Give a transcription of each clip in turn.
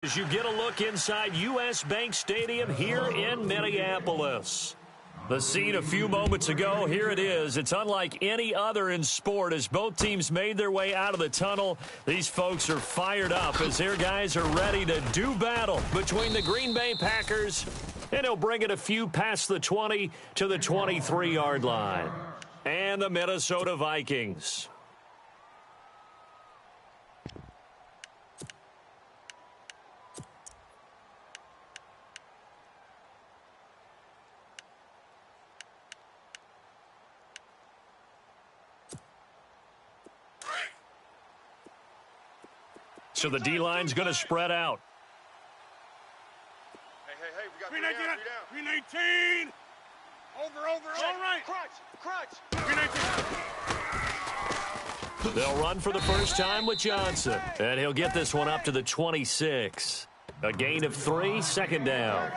As you get a look inside U.S. Bank Stadium here in Minneapolis. The scene a few moments ago, here it is. It's unlike any other in sport as both teams made their way out of the tunnel. These folks are fired up as their guys are ready to do battle between the Green Bay Packers, and he'll bring it a few past the 20 to the 23-yard line, and the Minnesota Vikings. So the D-line's going to spread out. Hey, we got 319. Over. All right. Crunch. 319. They'll run for the first time with Johnson. And he'll get this one up to the 26. A gain of 3, second down.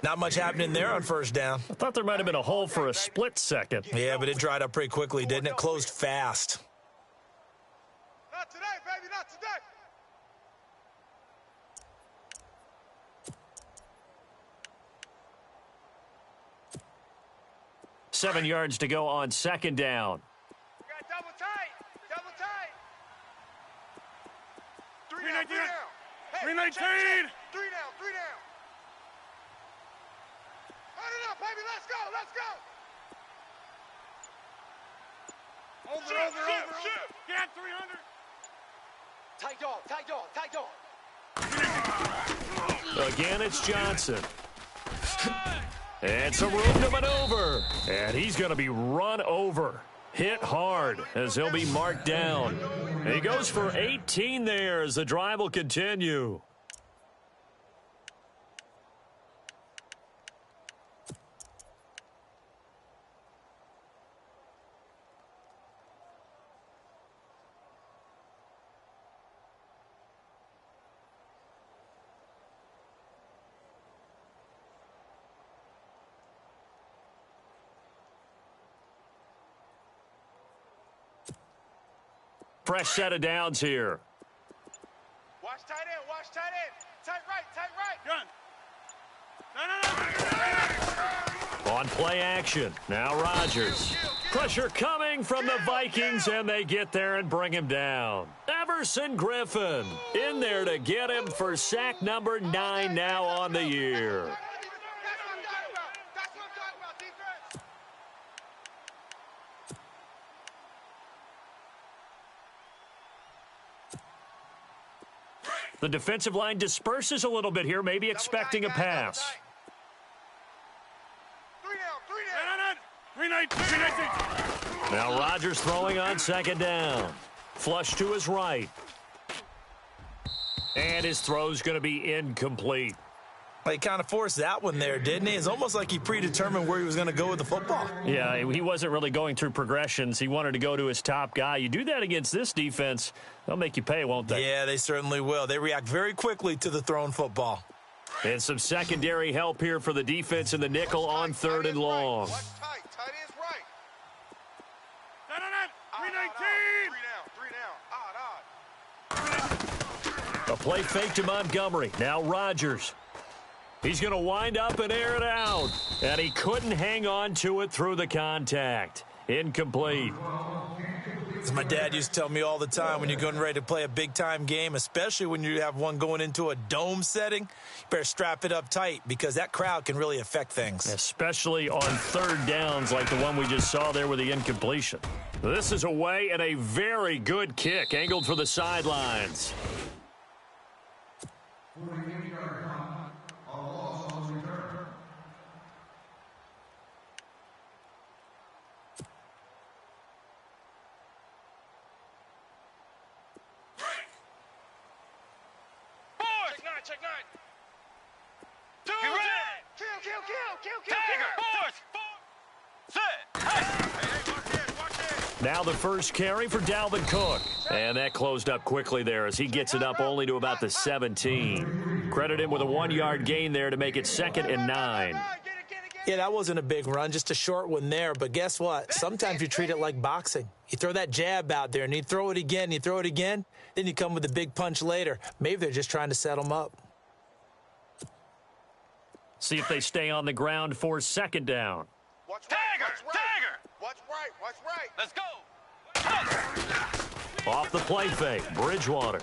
Not much happening there on first down. I thought there might have been a hole for a split second. Yeah, but it dried up pretty quickly, didn't it? Closed fast. Not today, baby, not today. 7 yards to go on second down. We got double tight. 319. 319. 3 down. Hold it up, baby. Let's go. Over. Get at 300. Tight dog. Again, it's Johnson. And some room to maneuver. And he's going to be run over. Hit hard as he'll be marked down. And he goes for 18 there as the drive will continue. Fresh set of downs here. Watch tight end. Tight right. On play action. Now Rodgers. Pressure coming from the Vikings, and they get there and bring him down. Everson Griffin in there to get him for sack number 9 now on the year. The defensive line disperses a little bit here, maybe expecting a pass. 3 down. 319. Now Rodgers throwing on second down. Flush to his right. And his throw's going to be incomplete. He kind of forced that one there, didn't he? It's almost like he predetermined where he was going to go with the football. Yeah, he wasn't really going through progressions. He wanted to go to his top guy. You do that against this defense, they'll make you pay, won't they? Yeah, they certainly will. They react very quickly to the thrown football. And some secondary help here for the defense in the nickel on third and long. Tight end's right. 3 down. Odd. A play fake to Montgomery. Now Rodgers. He's going to wind up and air it out. And he couldn't hang on to it through the contact. Incomplete. As my dad used to tell me all the time, when you're getting ready to play a big-time game, especially when you have one going into a dome setting, you better strap it up tight because that crowd can really affect things. Especially on third downs like the one we just saw there with the incompletion. This is away and a very good kick angled for the sidelines. Check 9. Now the first carry for Dalvin Cook. And that closed up quickly there as he gets it up only to about the 17. Credit him with a 1-yard gain there to make it 2nd and 9. Yeah, that wasn't a big run, just a short one there. But guess what? Sometimes you treat it like boxing. You throw that jab out there, and you throw it again, then you come with a big punch later. Maybe they're just trying to set them up. See if they stay on the ground for second down. Watch right, watch right. Watch right, watch right. Let's go. Off the play fake, Bridgewater.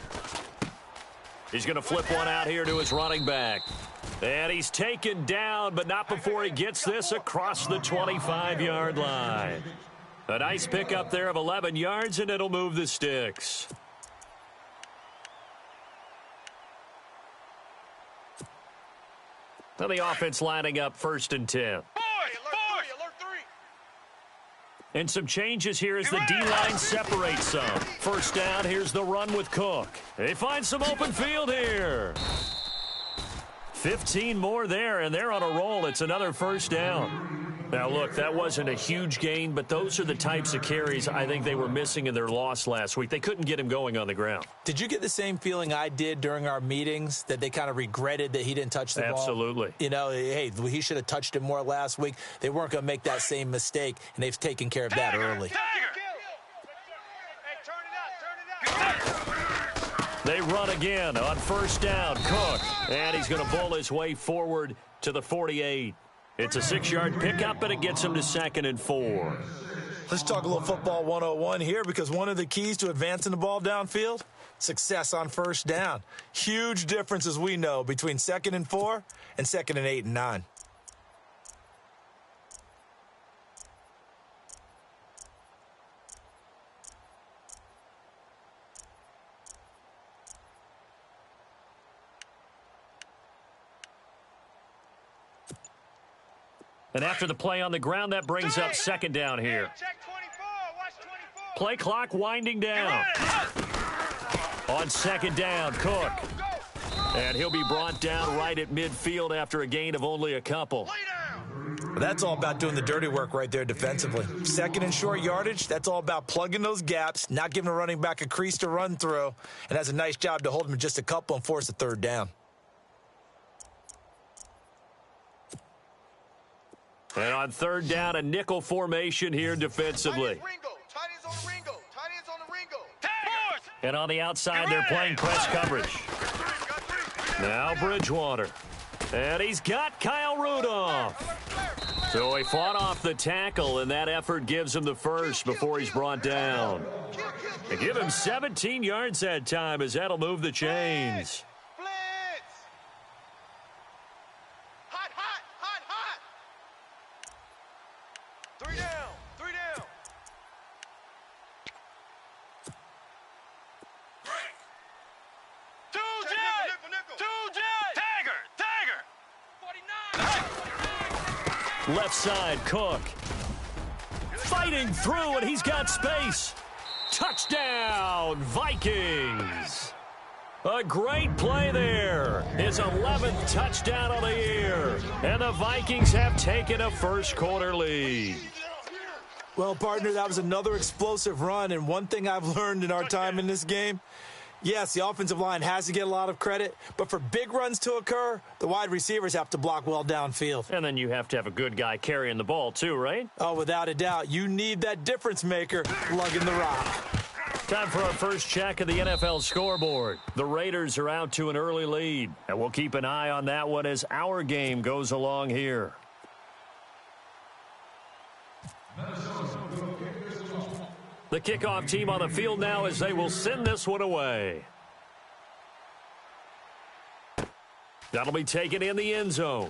He's going to flip one out here to his running back. And he's taken down, but not before he gets this across the 25-yard line. A nice pickup there of 11 yards, and it'll move the sticks. Now the offense lining up 1st and 10. And some changes here as the D-line separates some. First down, here's the run with Cook. They find some open field here. 15 more there, and they're on a roll. It's another first down. Now, look, that wasn't a huge gain, but those are the types of carries I think they were missing in their loss last week. They couldn't get him going on the ground. Did you get the same feeling I did during our meetings, that they kind of regretted that he didn't touch the ball? Absolutely. You know, hey, he should have touched it more last week. They weren't going to make that same mistake, and they've taken care of that early. They run again on first down. Cook, and he's going to bowl his way forward to the 48. It's a 6-yard pickup, and it gets him to 2nd and 4. Let's talk a little football 101 here, because one of the keys to advancing the ball downfield, success on first down. Huge difference, as we know, between 2nd and 4 and 2nd and 8 and 9. And after the play on the ground, that brings up 2nd down here. Play clock winding down. On 2nd down, Cook. And he'll be brought down right at midfield after a gain of only a couple. That's all about doing the dirty work right there defensively. 2nd and short yardage, that's all about plugging those gaps, not giving a running back a crease to run through, and has a nice job to hold him just a couple and force a 3rd down. And on 3rd down, a nickel formation here defensively. And on the outside, they're playing press coverage. Now Bridgewater. And he's got Kyle Rudolph. So he fought off the tackle, and that effort gives him the first before he's brought down. They give him 17 yards that time, as that'll move the chains. Left side, Cook. Fighting through, and he's got space. Touchdown, Vikings. A great play there. His 11th touchdown of the year. And the Vikings have taken a first-quarter lead. Well, partner, that was another explosive run, and one thing I've learned in our time in this game, yes, the offensive line has to get a lot of credit, but for big runs to occur, the wide receivers have to block well downfield. And then you have to have a good guy carrying the ball too, right? Oh, without a doubt. You need that difference maker lugging the rock. Time for our first check of the NFL scoreboard. The Raiders are out to an early lead, and we'll keep an eye on that one as our game goes along here. The kickoff team on the field now as they will send this one away. That'll be taken in the end zone.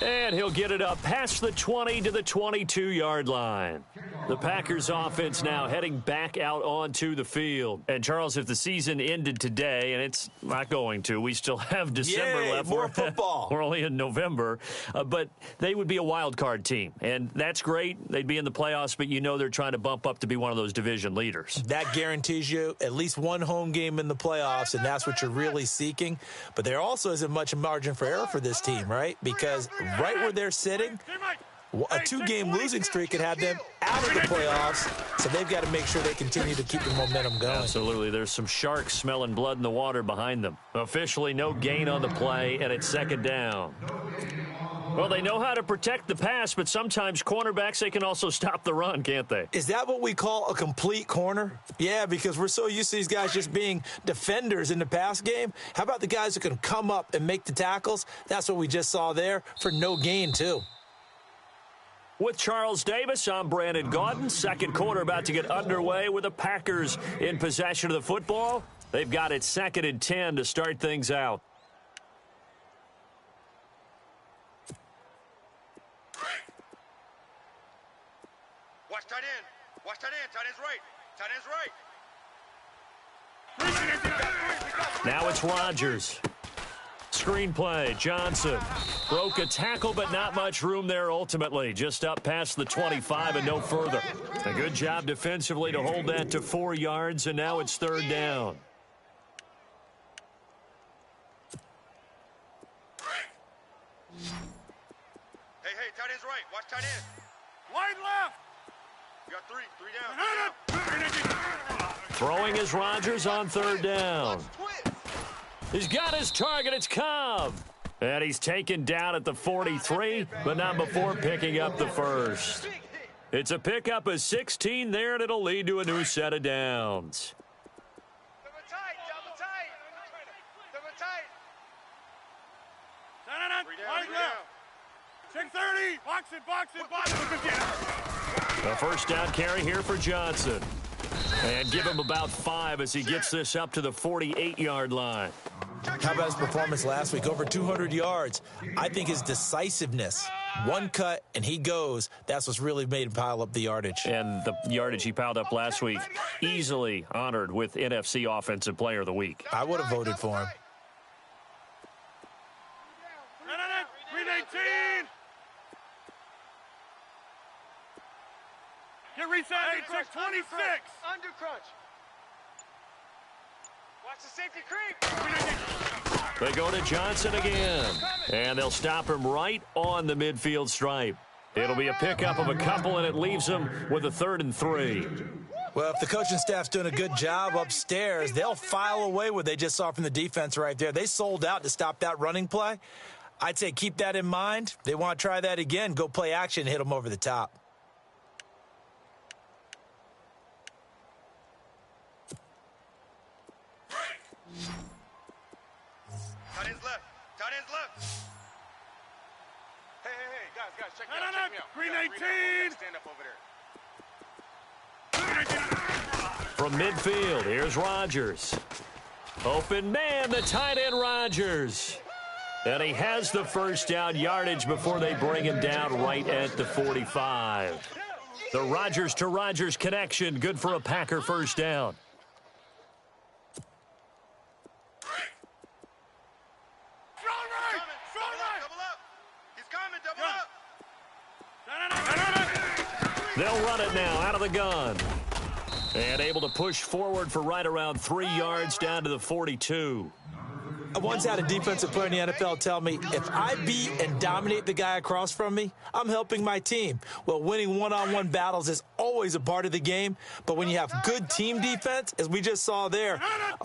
And he'll get it up past the 20 to the 22-yard line. The Packers offense now heading back out onto the field. And, Charles, if the season ended today, and it's not going to, we still have December left. More football. We're only in November. But they would be a wild card team. And that's great. They'd be in the playoffs, but you know they're trying to bump up to be one of those division leaders. That guarantees you at least one home game in the playoffs, and that's what you're really seeking. But there also isn't much margin for error for this team, right? Because right where they're sitting, a 2-game losing streak could have them out of the playoffs, so they've got to make sure they continue to keep the momentum going. Absolutely. There's some sharks smelling blood in the water behind them. Officially no gain on the play, and it's 2nd down. Well, they know how to protect the pass, but sometimes cornerbacks, they can also stop the run, can't they? Is that what we call a complete corner? Yeah, because we're so used to these guys just being defenders in the pass game. How about the guys who can come up and make the tackles? That's what we just saw there for no gain, too. With Charles Davis, I'm Brandon Gaudin. Second quarter about to get underway with the Packers in possession of the football. They've got it 2nd and 10 to start things out. Watch tight end. Watch tight end. Tight end's right. Tight end's right. Now it's Rodgers. Screenplay, Johnson. Broke a tackle, but not much room there ultimately. Just up past the 25 and no further. A good job defensively to hold that to 4 yards, and now it's 3rd down. Hey, tight end's right. Watch tight end. Wide left. You got 3 down. Throwing is Rodgers on 3rd down. Twist. He's got his target. It's Cobb. And he's taken down at the 43, but not before picking up the first. It's a pickup of 16 there, and it'll lead to a new set of downs. Double tight. Double tight. Double tight. Wide left. 630. Box it. A first down carry here for Johnson. And give him about 5 as he gets this up to the 48-yard line. How about his performance last week? Over 200 yards. I think his decisiveness, one cut and he goes, that's what's really made him pile up the yardage. And the yardage he piled up last week, easily honored with NFC Offensive Player of the Week. I would have voted for him. 319. Get reset. 26. Under crunch. Watch the safety creep. They go to Johnson again. And they'll stop him right on the midfield stripe. It'll be a pickup of a couple, and it leaves them with a 3rd and 3. Well, if the coaching staff's doing a good job upstairs, they'll file away what they just saw from the defense right there. They sold out to stop that running play. I'd say keep that in mind. They want to try that again. Go play action, hit them over the top. Tight end's left. Tight end's left. Hey, guys, check me out. Check me out. 319. Stand up over there. From midfield, here's Rodgers. Open man, the tight end Rodgers. And he has the first down yardage before they bring him down right at the 45. The Rodgers to Rodgers connection, good for a Packer first down. They'll run it now out of the gun. And able to push forward for right around 3 yards down to the 42. I once had a defensive player in the NFL tell me, if I beat and dominate the guy across from me, I'm helping my team. Well, winning one-on-one battles is always a part of the game, but when you have good team defense, as we just saw there,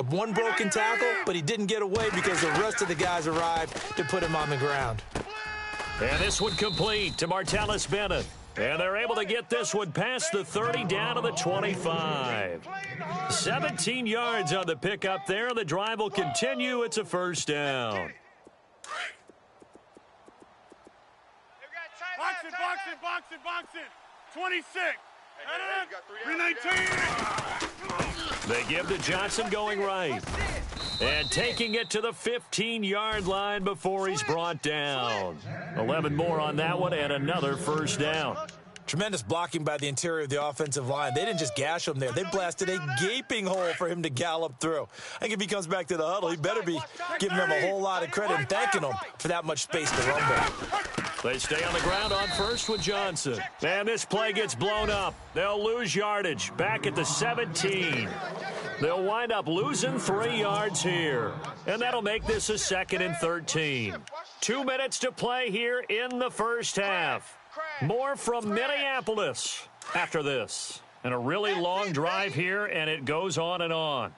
one broken tackle, but he didn't get away because the rest of the guys arrived to put him on the ground. And this one complete to Martellus Bennett. And they're able to get this one past the 30 down to the 25. 17 yards on the pickup there. The drive will continue. It's a first down. Box it. 26. 319. They give to Johnson going right. And taking it to the 15-yard line before he's brought down. 11 more on that one and another first down. Tremendous blocking by the interior of the offensive line. They didn't just gash him there. They blasted a gaping hole for him to gallop through. I think if he comes back to the huddle, he better be giving them a whole lot of credit and thanking them for that much space to rumble. They stay on the ground on first with Johnson. And this play gets blown up. They'll lose yardage back at the 17. They'll wind up losing 3 yards here. And that'll make this a 2nd and 13. 2 minutes to play here in the first half. More from Minneapolis after this. And a really long drive here, and it goes on and on.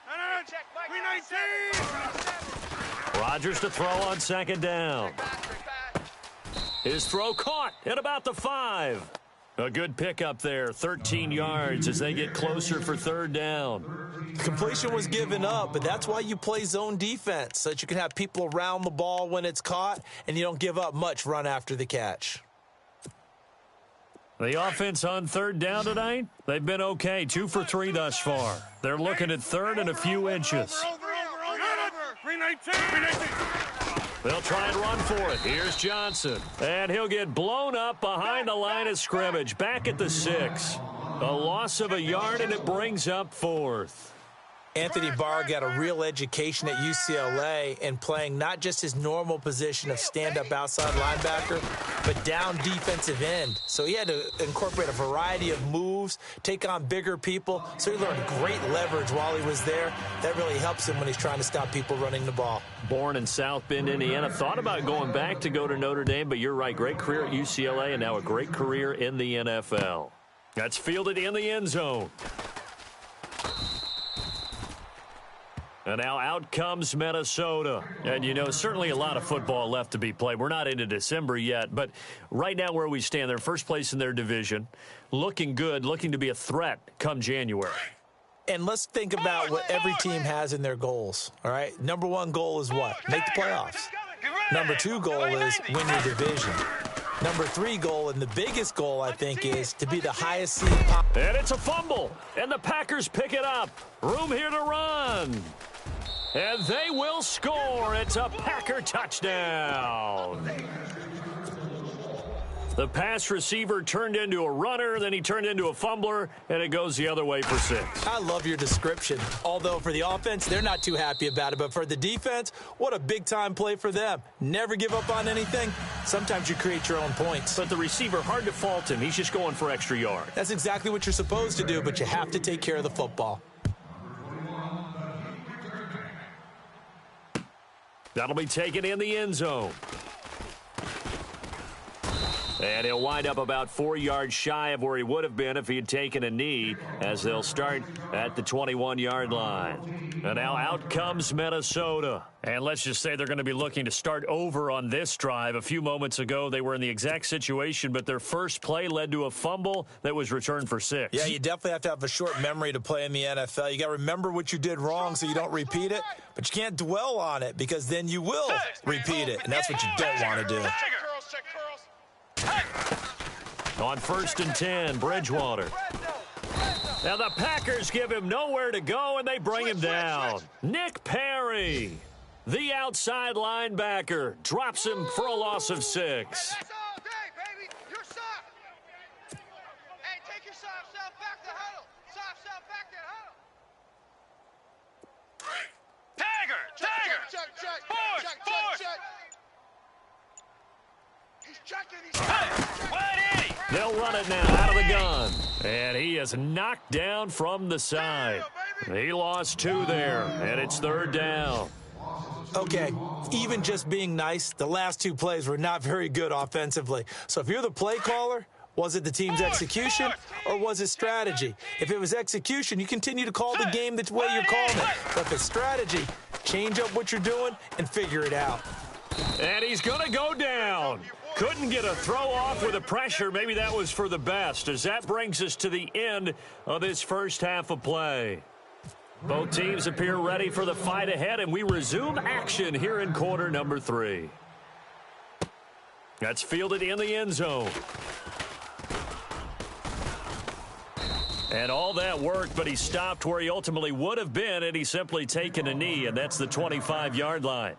319. Rodgers to throw on second down. His throw caught at about the 5. A good pickup there, 13 yards as they get closer for third down. Completion was given up, but that's why you play zone defense, so that you can have people around the ball when it's caught, and you don't give up much run after the catch. The offense on third down tonight, they've been okay, 2 for 3 thus far. They're looking at third and a few inches. 319. They'll try and run for it. Here's Johnson. And he'll get blown up behind the line of scrimmage. Back at the 6. A loss of a yard, and it brings up 4th. Anthony Barr got a real education at UCLA in playing not just his normal position of stand-up outside linebacker, but down defensive end. So he had to incorporate a variety of moves, take on bigger people. So he learned great leverage while he was there. That really helps him when he's trying to stop people running the ball. Born in South Bend, Indiana. Thought about going back to go to Notre Dame, but you're right. Great career at UCLA and now a great career in the NFL. That's fielded in the end zone. And now out comes Minnesota. And, you know, certainly a lot of football left to be played. We're not into December yet, but right now where we stand, they're first place in their division, looking good, looking to be a threat come January. And let's think about what every team has in their goals, all right? Number 1 goal is what? Make the playoffs. Number 2 goal is win your division. Number 3 goal, and the biggest goal, I think, is to be the highest seed possible. And it's a fumble, and the Packers pick it up. Room here to run. And they will score. It's a Packer touchdown. The pass receiver turned into a runner, then he turned into a fumbler, and it goes the other way for 6. I love your description. Although for the offense, they're not too happy about it. But for the defense, what a big-time play for them. Never give up on anything. Sometimes you create your own points. But the receiver, hard to fault him. He's just going for extra yards. That's exactly what you're supposed to do, but you have to take care of the football. That'll be taken in the end zone. And he'll wind up about 4 yards shy of where he would have been if he had taken a knee, as they'll start at the 21-yard line. And now out comes Minnesota. And let's just say they're going to be looking to start over on this drive. A few moments ago, they were in the exact situation, but their first play led to a fumble that was returned for 6. Yeah, you definitely have to have a short memory to play in the NFL. You got to remember what you did wrong so you don't repeat it, but you can't dwell on it because then you will repeat it, and that's what you don't want to do. On 1st and 10, Bridgewater. Now the Packers give him nowhere to go, and they bring him down. Nick Perry, the outside linebacker, drops him for a loss of 6. That's all day, baby. You're soft. Hey, take your soft self back to huddle. Soft self back to huddle. Tiger. Force. He's checking. They'll run it now out of the gun. And he is knocked down from the side. He lost 2 there, and it's 3rd down. Okay, even just being nice, the last 2 plays were not very good offensively. So if you're the play caller, was it the team's execution or was it strategy? If it was execution, you continue to call the game the way you're calling it. But if it's strategy, change up what you're doing and figure it out. And he's going to go down. Couldn't get a throw off with the pressure. Maybe that was for the best, as that brings us to the end of this first half of play. Both teams appear ready for the fight ahead, and we resume action here in quarter number 3. That's fielded in the end zone. And all that worked, but he stopped where he ultimately would have been, and he's simply taken a knee, and that's the 25-yard line.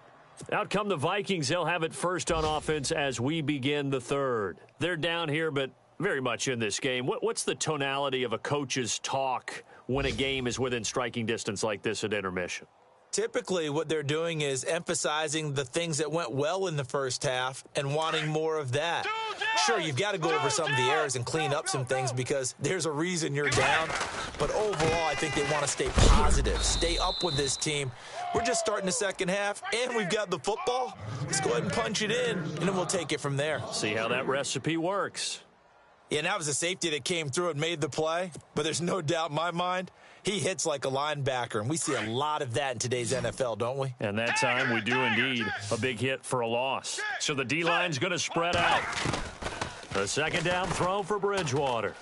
Out come the Vikings. They'll have it first on offense as we begin the 3rd. They're down here, but very much in this game. What's the tonality of a coach's talk when a game is within striking distance like this at intermission? Typically, what they're doing is emphasizing the things that went well in the first half and wanting more of that. Sure, you've got to go over some of the errors and clean up some things because there's a reason you're down. But overall, I think they want to stay positive, stay up with this team. We're just starting the second half, and we've got the football. Let's go ahead and punch it in, and then we'll take it from there. See how that recipe works. Yeah, and that was a safety that came through and made the play, but there's no doubt in my mind, he hits like a linebacker, and we see a lot of that in today's NFL, don't we? And that time we do indeed a big hit for a loss. So the D-line's going to spread out. A second down throw for Bridgewater.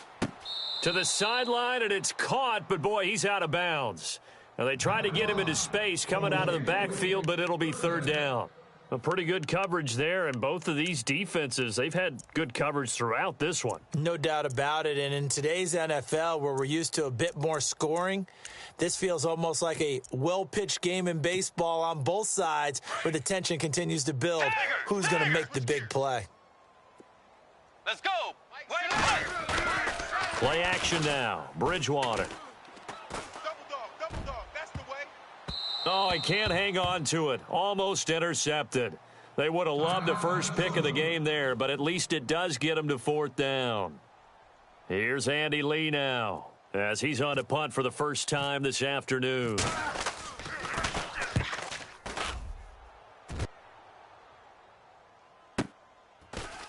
To the sideline, and it's caught, but boy, he's out of bounds. Now they try to get him into space coming out of the backfield, but it'll be third down. A pretty good coverage there, and both of these defenses, they've had good coverage throughout this one. No doubt about it, and in today's NFL, where we're used to a bit more scoring, this feels almost like a well-pitched game in baseball on both sides, where the tension continues to build. Who's going to make the big play? Let's go. Play action now. Bridgewater. Double dog. That's the way. Oh, he can't hang on to it. Almost intercepted. They would have loved the first pick of the game there, but at least it does get him to fourth down. Here's Andy Lee now, as he's on a punt for the first time this afternoon.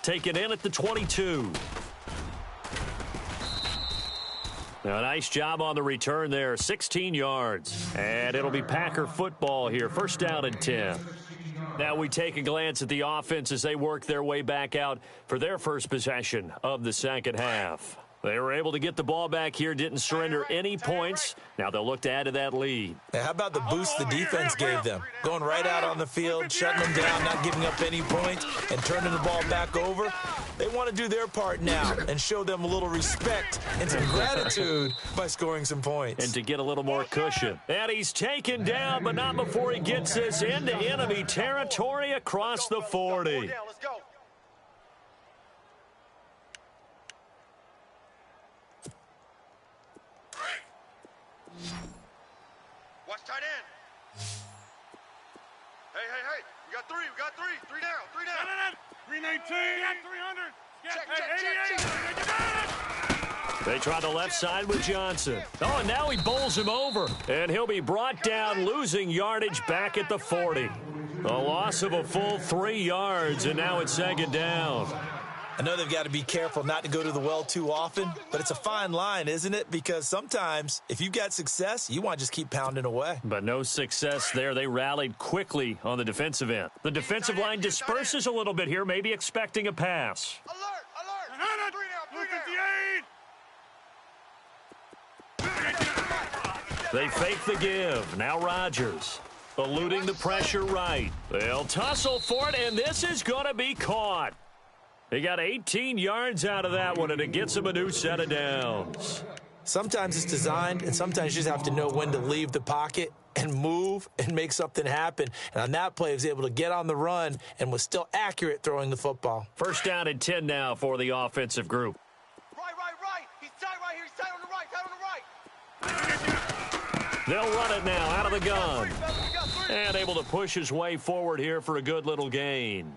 Taken in at the 22. Now, nice job on the return there, 16 yards. And it'll be Packer football here, first down and 10. Now we take a glance at the offense as they work their way back out for their first possession of the second half. They were able to get the ball back here, didn't surrender any points. Now they'll look to add to that lead. Now, how about the boost the defense gave them? Going right out on the field, shutting them down, not giving up any points, and turning the ball back over. They want to do their part now and show them a little respect and some gratitude by scoring some points. And to get a little more cushion. And he's taken down, but not before he gets us into enemy territory across the 40. Let's go. Watch tight end. Hey. We got three. Three down. 319. 300. Check. They try the left side with Johnson. Oh, and now he bowls him over. And he'll be brought down, losing yardage back at the 40. A loss of a full 3 yards, and now it's second down. I know they've got to be careful not to go to the well too often, but it's a fine line, isn't it? Because sometimes, if you've got success, you want to just keep pounding away. But no success there. They rallied quickly on the defensive end. The defensive line disperses a little bit here, maybe expecting a pass. Alert. 258. They fake the give. Now Rodgers, eluding the pressure right. They'll tussle for it, and this is going to be caught. He got 18 yards out of that one, and it gets him a new set of downs. Sometimes it's designed, and sometimes you just have to know when to leave the pocket and move and make something happen. And on that play, he was able to get on the run and was still accurate throwing the football. First down and 10 now for the offensive group. Right. He's tight right here. He's tight on the right. They'll run it now out of the gun. We got three. And able to push his way forward here for a good little gain.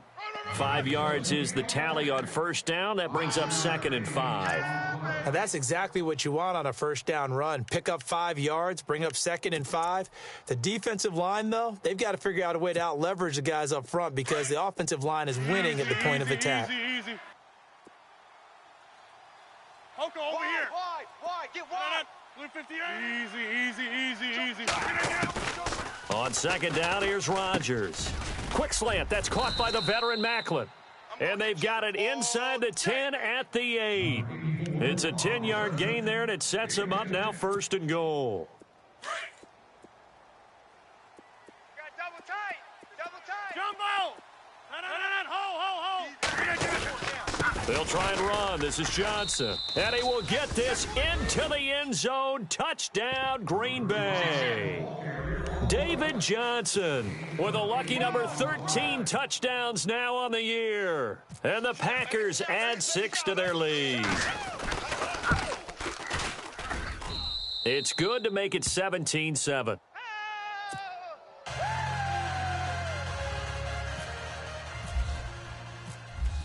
5 yards is the tally on first down. That brings up second and 5. Now, that's exactly what you want on a first down run. Pick up 5 yards, bring up second and 5. The defensive line, though, they've got to figure out a way to out-leverage the guys up front because the offensive line is winning at the point of attack. Easy. Hoko over here. Wide. Get wide. Blue 58. Easy. On second down, here's Rodgers. Quick slant. That's caught by the veteran Macklin. And they've got it inside the 10 at the 8. It's a 10-yard gain there, and it sets them up now first and goal. Got double tight. Jumbo. Ho. They'll try and run. This is Johnson. And he will get this into the end zone. Touchdown, Green Bay. David Johnson with a lucky number 13 touchdowns now on the year. And the Packers add 6 to their lead. It's good to make it 17-7.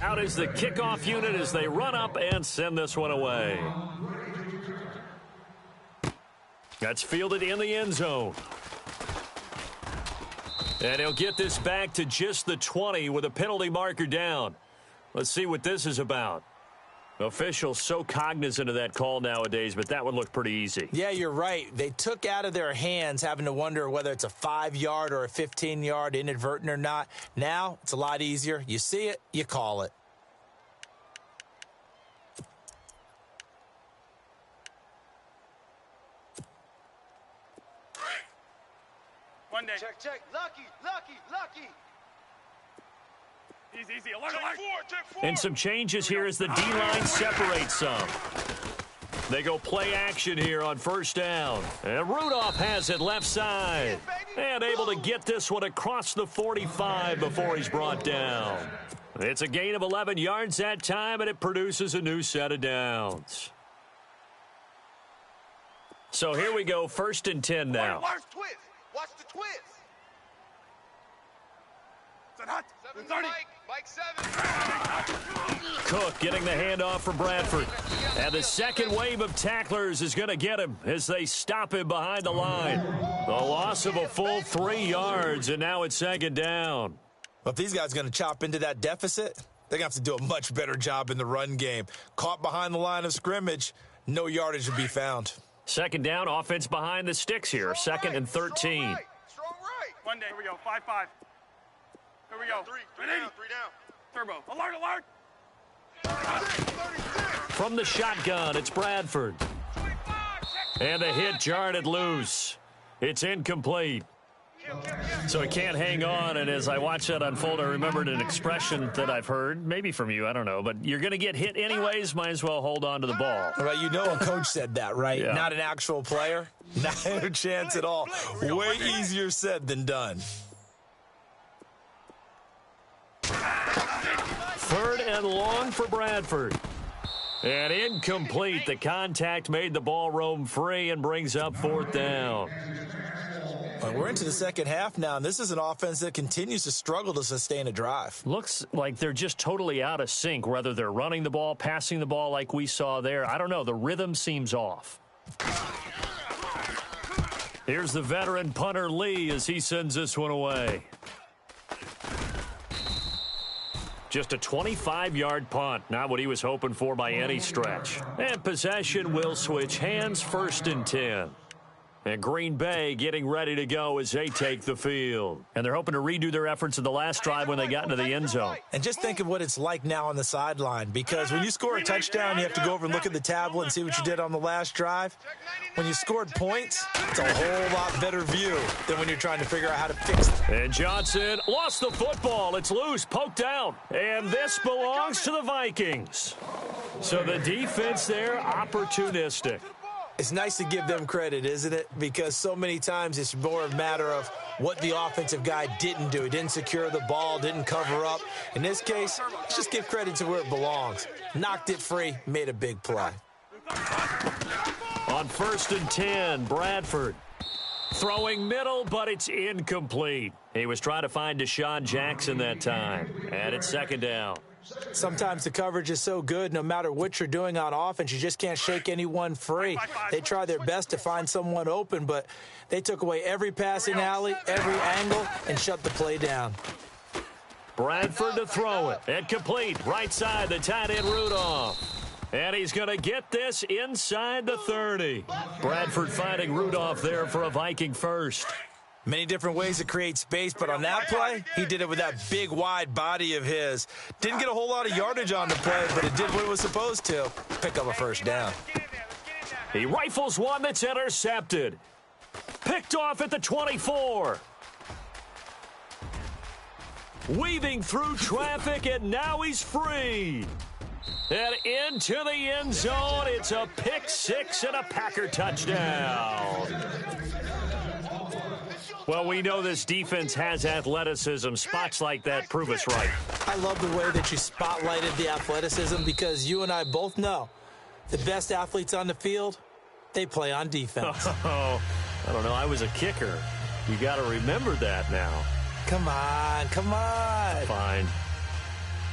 Out is the kickoff unit as they run up and send this one away. That's fielded in the end zone. And he'll get this back to just the 20 with a penalty marker down. Let's see what this is about. Officials so cognizant of that call nowadays, but that would look pretty easy. Yeah, you're right. They took out of their hands having to wonder whether it's a 5-yard or a 15-yard inadvertent or not. Now, it's a lot easier. You see it, you call it. One day. Check. Lucky. Easy. Alert. Check four. And some changes here as the D-line separates some. They go play action here on first down. And Rudolph has it left side. And able to get this one across the 45 before he's brought down. It's a gain of 11 yards that time, and it produces a new set of downs. So here we go, 1st and 10 now. Watch the twist. Set hot. 7 Mike 7. Cook getting the handoff from Bradford. And the second wave of tacklers is going to get him as they stop him behind the line. The loss of a full 3 yards, and now it's 2nd down. Well, if these guys are going to chop into that deficit, they're going to have to do a much better job in the run game. Caught behind the line of scrimmage, no yardage to be found. 2nd down, offense behind the sticks here. 2nd and 13. Strong right. One day. Here we go. 5-5. Here we go. Three down. Turbo. Alert. 36. From the shotgun, it's Bradford. And the hit jarred it loose. It's incomplete. So he can't hang on, and as I watch that unfold, I remembered an expression that I've heard, maybe from you, I don't know, but you're going to get hit anyways, might as well hold on to the ball. Right, you know a coach said that, right? Yeah. Not an actual player. Not a chance at all. Way easier said than done. 3rd and long for Bradford. And incomplete. The contact made the ball roam free and brings up 4th down. Well, we're into the second half now, and this is an offense that continues to struggle to sustain a drive. Looks like they're just totally out of sync, whether they're running the ball, passing the ball like we saw there. I don't know. The rhythm seems off. Here's the veteran punter Lee as he sends this one away. Just a 25-yard punt, not what he was hoping for by any stretch. And possession will switch hands, 1st and 10. And Green Bay getting ready to go as they take the field. And they're hoping to redo their efforts in the last drive when they got into the end zone. And just think of what it's like now on the sideline, because when you score a touchdown, you have to go over and look at the tablet and see what you did on the last drive. When you scored points, it's a whole lot better view than when you're trying to figure out how to fix it. And Johnson lost the football. It's loose, poked out. And this belongs to the Vikings. So the defense there, opportunistic. It's nice to give them credit, isn't it? Because so many times it's more a matter of what the offensive guy didn't do. He didn't secure the ball, didn't cover up. In this case, let's just give credit to where it belongs. Knocked it free, made a big play. On 1st and 10, Bradford. Throwing middle, but it's incomplete. He was trying to find Deshaun Jackson that time. And it's 2nd down. Sometimes the coverage is so good, no matter what you're doing on offense, you just can't shake anyone free. They try their best to find someone open, but they took away every passing alley, every angle, and shut the play down. Bradford to throw it. And complete. Right side, the tight end Rudolph. And he's going to get this inside the 30. Bradford finding Rudolph there for a Viking first. Many different ways to create space, but on that play, he did it with that big, wide body of his. Didn't get a whole lot of yardage on the play, but it did what it was supposed to. Pick up a 1st down. He rifles one that's intercepted. Picked off at the 24. Weaving through traffic, and now he's free. And into the end zone, it's a pick 6 and a Packer touchdown. Well, we know this defense has athleticism. Spots like that prove us right. I love the way that you spotlighted the athleticism, because you and I both know the best athletes on the field, they play on defense. Oh, I don't know. I was a kicker. You got to remember that now. Come on. Fine.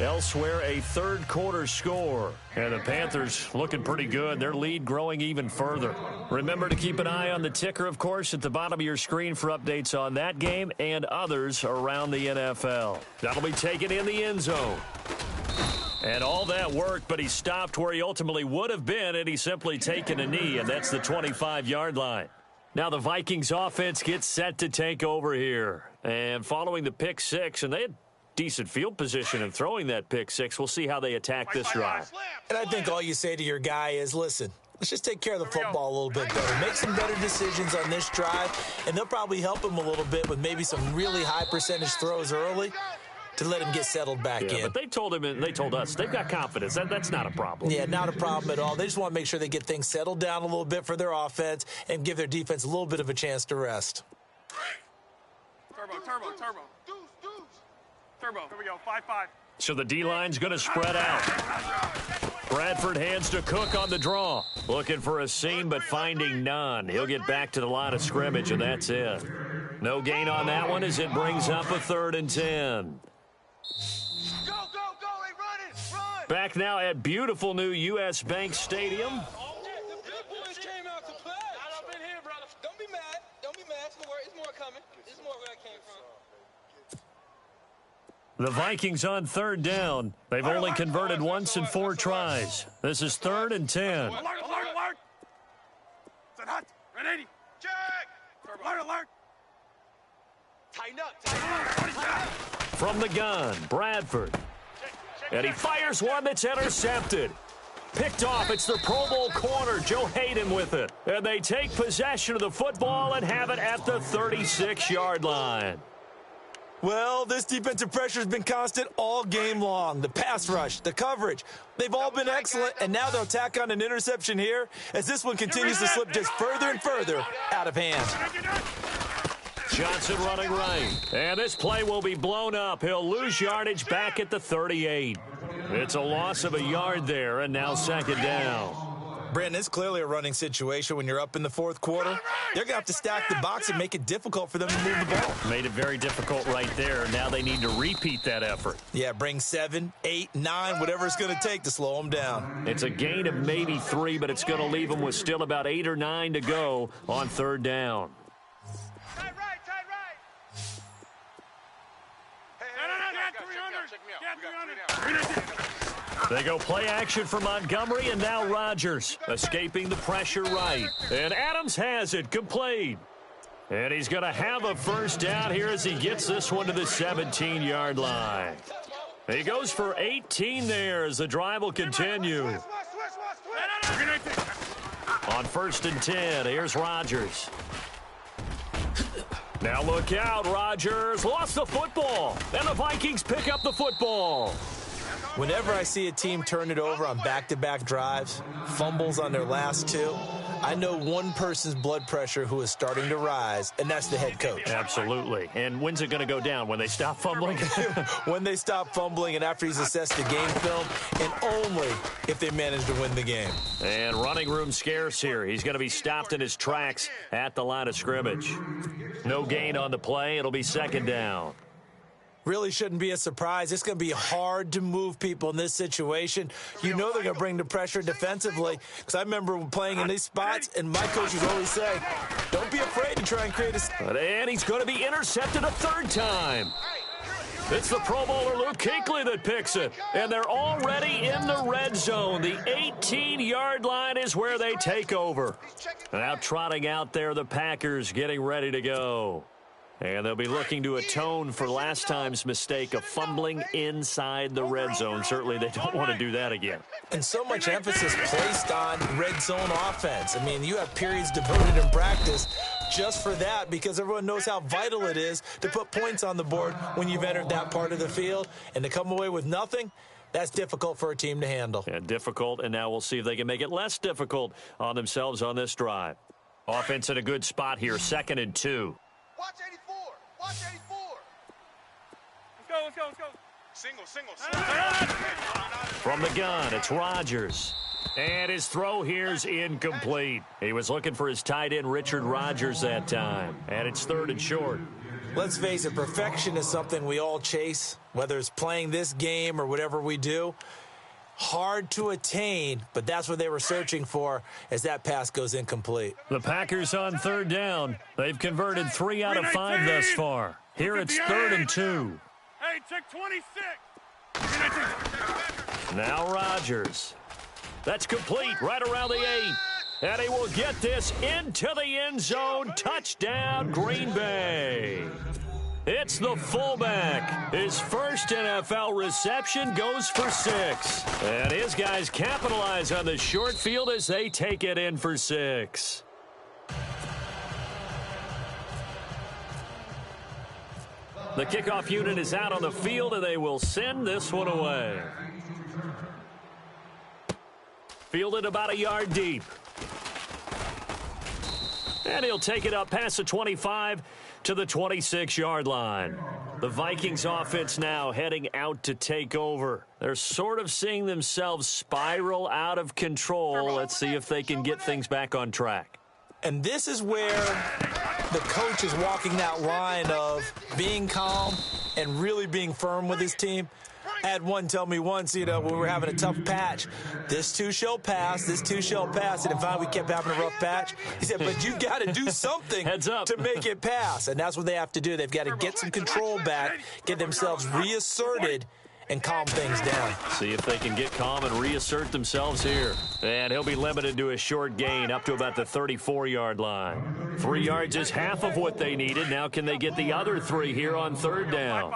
Elsewhere, a 3rd quarter score. And the Panthers looking pretty good. Their lead growing even further. Remember to keep an eye on the ticker, of course, at the bottom of your screen for updates on that game and others around the NFL. That'll be taken in the end zone. And all that work, but he stopped where he ultimately would have been, and he's simply taken a knee, and that's the 25-yard line. Now the Vikings offense gets set to take over here. And following the pick six, and they had decent field position in throwing that pick six, we'll see how they attack this drive. And I think all you say to your guy is, listen, let's just take care of the football a little bit better. Make some better decisions on this drive, and they'll probably help him a little bit with maybe some really high percentage throws early to let him get settled back in. But they told him and they told us they've got confidence. That's not a problem. Yeah, not a problem at all. They just want to make sure they get things settled down a little bit for their offense and give their defense a little bit of a chance to rest. Turbo. Here we go, 5-5. So the D-line's going to spread out. Bradford hands to Cook on the draw. Looking for a seam, but finding none. He'll get back to the line of scrimmage, and that's it. No gain on that one as it brings up a 3rd and 10. Go, they run! Back now at beautiful new U.S. Bank Stadium. The big boys came out to play. I've been here, brother. Don't be mad. It's more coming. It's more where I came from. The Vikings on 3rd down. They've only converted once in 4 tries. This is 3rd and 10. Alert! Set hot. Ready? Check! Alert! Tighten up! From the gun, Bradford. And he fires one that's intercepted. Picked off. It's the Pro Bowl corner, Joe Hayden, with it. And they take possession of the football and have it at the 36-yard line. Well, this defensive pressure has been constant all game long. The pass rush, the coverage, they've all been excellent, and now they'll tack on an interception here as this one continues to slip just further and further out of hand. Johnson running right. And this play will be blown up. He'll lose yardage back at the 38. It's a loss of a yard there, and now 2nd down. Brandon, it's clearly a running situation when you're up in the 4th quarter. They're going to have to stack the box and make it difficult for them to move the ball. Made it very difficult right there. Now they need to repeat that effort. Yeah, bring 7, 8, 9, whatever it's going to take to slow them down. It's a gain of maybe 3, but it's going to leave them with still about 8 or 9 to go on 3rd down. Tight right! Hey, Get 300. They go play action for Montgomery, and now Rodgers escaping the pressure right. And Adams has it complete. And he's going to have a 1st down here as he gets this one to the 17-yard line. He goes for 18 there as the drive will continue. On 1st and 10, here's Rodgers. Now look out, Rodgers lost the football, and the Vikings pick up the football. Whenever I see a team turn it over on back-to-back drives, fumbles on their last 2, I know one person's blood pressure who is starting to rise, and that's the head coach. Absolutely. And when's it going to go down? When they stop fumbling? When they stop fumbling and after he's assessed the game film, and only if they manage to win the game. And running room scarce here. He's going to be stopped in his tracks at the line of scrimmage. No gain on the play. It'll be 2nd down. Really shouldn't be a surprise. It's going to be hard to move people in this situation. You know they're going to bring the pressure defensively, because I remember playing in these spots, and my coach would always say, don't be afraid to try and create a... And he's going to be intercepted a 3rd time. It's the Pro Bowler Luke Kuechly that picks it. And they're already in the red zone. The 18-yard line is where they take over. Now trotting out there, the Packers getting ready to go. And they'll be looking to atone for last time's mistake of fumbling inside the red zone. Certainly they don't want to do that again. And so much emphasis placed on red zone offense. I mean, you have periods devoted in practice just for that, because everyone knows how vital it is to put points on the board when you've entered that part of the field. And to come away with nothing, that's difficult for a team to handle. Yeah, difficult, and now we'll see if they can make it less difficult on themselves on this drive. Offense in a good spot here, 2nd and 2. Watch 84! Watch 84! Let's go. Single. From the gun, it's Rodgers. And his throw here's incomplete. He was looking for his tight end, Richard Rodgers, that time. And it's 3rd and short. Let's face it, perfection is something we all chase, whether it's playing this game or whatever we do. Hard to attain, but that's what they were searching for as that pass goes incomplete. The Packers on 3rd down. They've converted 3 out of 5 thus far. Here it's 3rd and 2. Hey, check 26. Now Rodgers. That's complete right around the 8. And he will get this into the end zone. Touchdown, Green Bay. It's the fullback. His first NFL reception goes for 6. And his guys capitalize on the short field as they take it in for 6. The kickoff unit is out on the field, and they will send this one away. Fielded about a yard deep. And he'll take it up past the 25 to the 26-yard line. The Vikings offense now heading out to take over. They're sort of seeing themselves spiral out of control. Let's see if they can get things back on track. And this is where the coach is walking that line of being calm and really being firm with his team. I had one tell me once, when we were having a tough patch, this too shall pass, this too shall pass. And finally we kept having a rough patch. He said, but you got to do something to make it pass. And that's what they have to do. They've got to get some control back, get themselves reasserted, and calm things down. See if they can get calm and reassert themselves here. And he'll be limited to a short gain up to about the 34-yard line. 3 yards is half of what they needed. Now can they get the other 3 here on third down?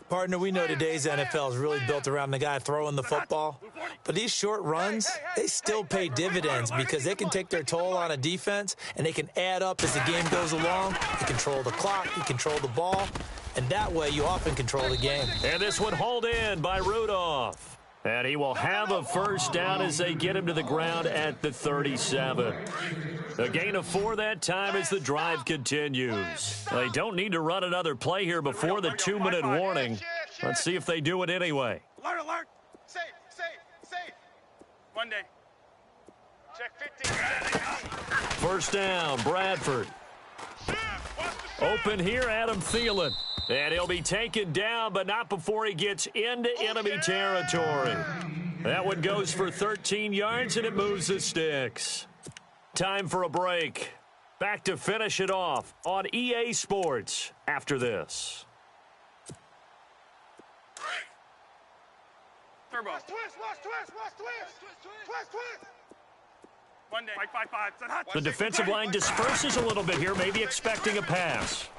Partner, we know today's NFL is really built around the guy throwing the football. But these short runs, they still pay dividends because they can take their toll on a defense, and they can add up as the game goes along. You control the clock, you control the ball, and that way you often control the game. And this one hauled in by Rudolph. And he will have a first down as they get him to the ground at the 37. A gain of 4 that time as the drive continues. They don't need to run another play here before the 2-minute warning. Let's see if they do it anyway. Alert, alert. Safe. Monday. Check 15. First down, Bradford. Open here, Adam Thielen. And he'll be taken down, but not before he gets into enemy territory. That one goes for 13 yards, and it moves the sticks. Time for a break. Back to finish it off on EA Sports after this. Turbo. Twist. Monday. 5. The defensive line disperses a little bit here, maybe expecting a pass.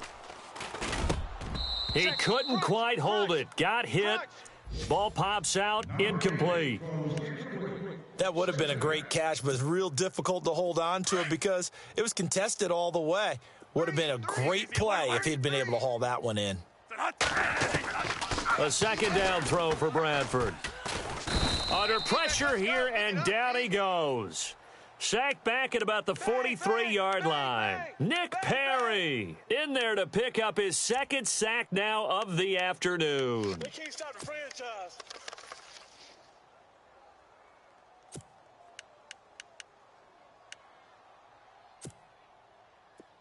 He couldn't quite hold it. Got hit. Ball pops out. Incomplete. That would have been a great catch, but it's real difficult to hold on to it because it was contested all the way. Would have been a great play if he'd been able to haul that one in. A second down throw for Bradford. Under pressure here, and down he goes. Sacked back at about the 43-yard line. Nick Perry in there to pick up his second sack now of the afternoon. They can't stop the franchise.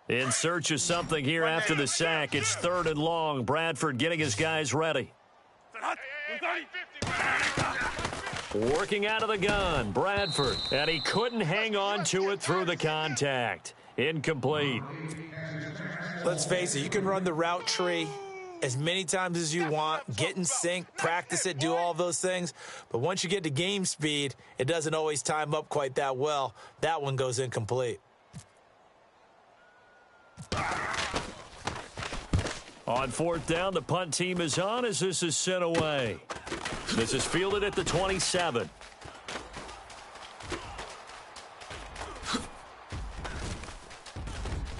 In search of something here after the sack. It's 3rd and long. Bradford getting his guys ready. Working out of the gun, Bradford. And he couldn't hang on to it through the contact. Incomplete. Let's face it, you can run the route tree as many times as you want, get in sync, practice it, do all those things. But once you get to game speed, it doesn't always time up quite that well. That one goes incomplete. On 4th down, the punt team is on as this is sent away. This is fielded at the 27.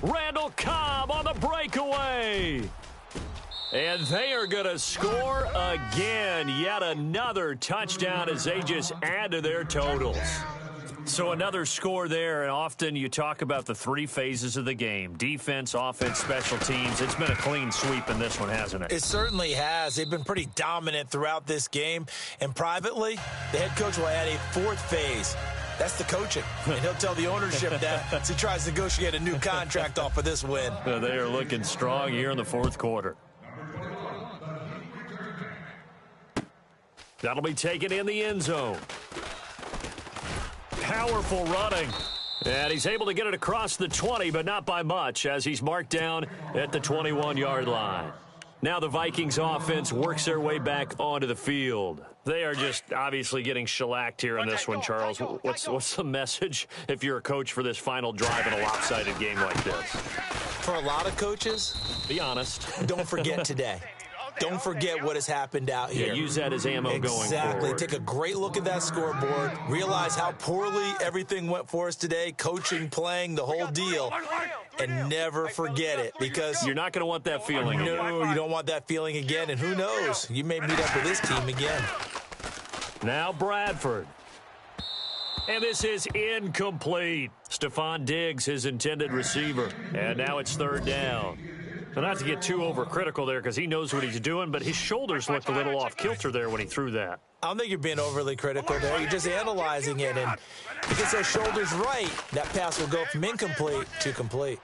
Randall Cobb on the breakaway. And they are going to score again. Yet another touchdown as they just add to their totals. So another score there, and often you talk about the 3 phases of the game. Defense, offense, special teams. It's been a clean sweep in this one, hasn't it? It certainly has. They've been pretty dominant throughout this game. And privately, the head coach will add a 4th phase. That's the coaching. And he'll tell the ownership that as he tries to negotiate a new contract off of this win. They are looking strong here in the 4th quarter. That'll be taken in the end zone. Powerful running. And he's able to get it across the 20, but not by much, as he's marked down at the 21-yard line. Now the Vikings offense works their way back onto the field. They are just obviously getting shellacked here in this one, Charles. What's the message if you're a coach for this final drive in a lopsided game like this? For a lot of coaches, be honest. Don't forget today. Don't forget what has happened out here. Yeah, use that as ammo going forward. Exactly. Take a great look at that scoreboard. Realize how poorly everything went for us today, coaching, playing, the whole deal. And never forget it, because you're not going to want that feeling again. No, you don't want that feeling again. And who knows? You may meet up with this team again. Now Bradford. And this is incomplete. Stephon Diggs, his intended receiver. And now it's third down. Now, not to get too overcritical there because he knows what he's doing, but his shoulders looked a little off kilter there when he threw that. I don't think you're being overly critical there. You're just analyzing it. And if he gets those shoulders right, that pass will go from incomplete to complete.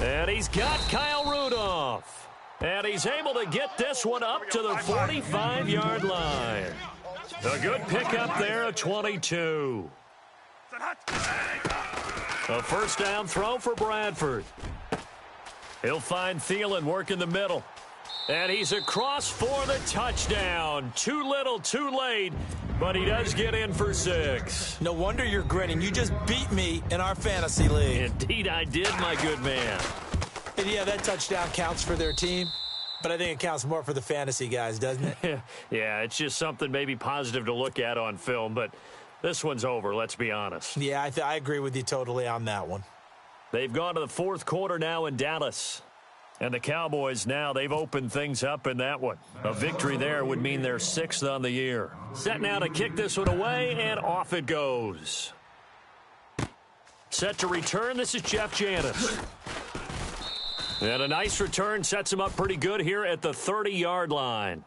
And he's got Kyle Rudolph. And he's able to get this one up to the 45-yard line. A good pickup there at 22. A first down throw for Bradford. He'll find Thielen working the middle. And he's across for the touchdown. Too little, too late, but he does get in for 6. No wonder you're grinning. You just beat me in our fantasy league. Indeed I did, my good man. And yeah, that touchdown counts for their team, but I think it counts more for the fantasy guys, doesn't it? Yeah, it's just something maybe positive to look at on film, but this one's over, let's be honest. Yeah, I agree with you totally on that one. They've gone to the fourth quarter now in Dallas. And the Cowboys now, they've opened things up in that one. A victory there would mean they're 6th on the year. Set now to kick this one away, and off it goes. Set to return, this is Jeff Janis. And a nice return sets him up pretty good here at the 30-yard line.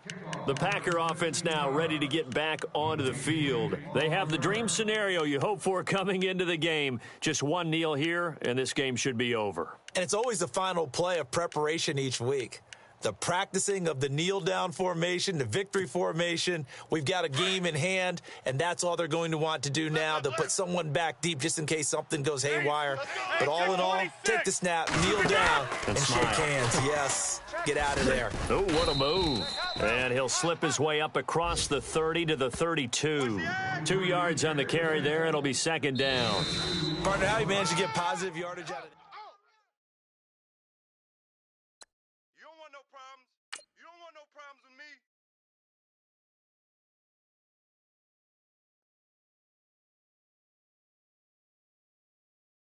The Packer offense now ready to get back onto the field. They have the dream scenario you hope for coming into the game. Just one kneel here, and this game should be over. And it's always the final play of preparation each week. The practicing of the kneel-down formation, the victory formation. We've got a game in hand, and that's all they're going to want to do now. They'll put someone back deep just in case something goes haywire. But all in all, take the snap, kneel down, and shake hands. Yes, get out of there. Oh, what a move. And he'll slip his way up across the 30 to the 32. 2 yards on the carry there. It'll be second down. Partner, how you managed to get positive yardage out of it?